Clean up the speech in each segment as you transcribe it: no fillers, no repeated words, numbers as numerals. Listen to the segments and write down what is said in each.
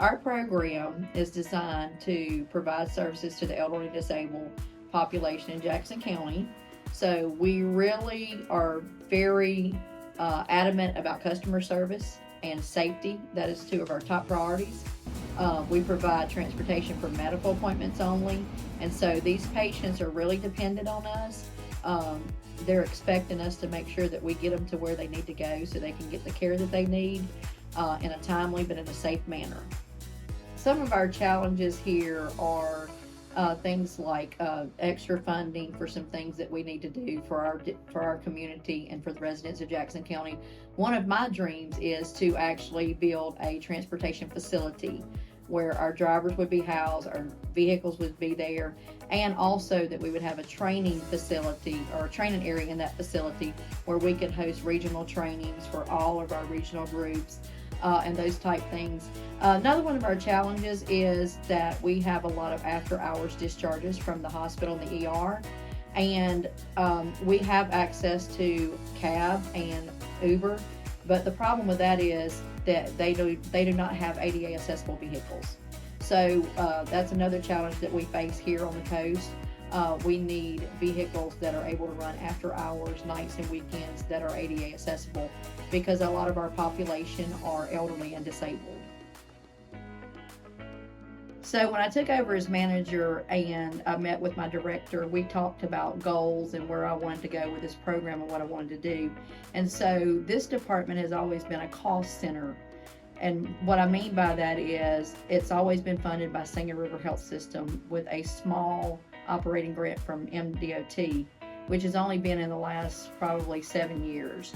Our program is designed to provide services to the elderly and disabled population in Jackson County. So we really are very adamant about customer service and safety. That is two of our top priorities. We provide transportation for medical appointments only, and so these patients are really dependent on us. Um, they're expecting us to make sure that we get them to where they need to go so they can get the care that they need in a timely but in a safe manner. Some of our challenges here are things like extra funding for some things that we need to do for our community and for the residents of Jackson County. One of my dreams is to actually build a transportation facility where our drivers would be housed, our vehicles would be there, and also that we would have a training facility or a training area in that facility where we could host regional trainings for all of our regional groups and those type things. Another one of our challenges is that we have a lot of after hours discharges from the hospital and the ER. And we have access to cab and Uber, but the problem with that is that they do not have ADA accessible vehicles. So that's another challenge that we face here on the coast. We need vehicles that are able to run after hours, nights, and weekends that are ADA accessible because a lot of our population are elderly and disabled. So when I took over as manager and I met with my director, we talked about goals and where I wanted to go with this program and what I wanted to do. And so this department has always been a cost center. And what I mean by that is it's always been funded by Singing River Health System with a small operating grant from MDOT, which has only been in the last probably 7 years.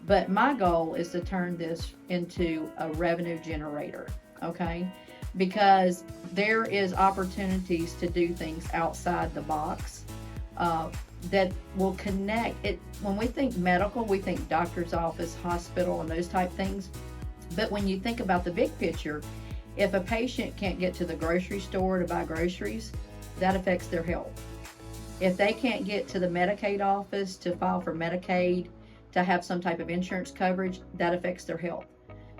But my goal is to turn this into a revenue generator, okay? Because there is opportunities to do things outside the box that will connect it. When we think medical, we think doctor's office, hospital, and those type things. But when you think about the big picture, if a patient can't get to the grocery store to buy groceries, that affects their health. If they can't get to the Medicaid office to file for Medicaid, to have some type of insurance coverage, that affects their health.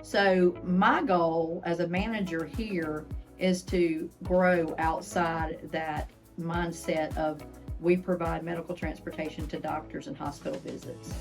So my goal as a manager here is to grow outside that mindset of we provide medical transportation to doctors and hospital visits.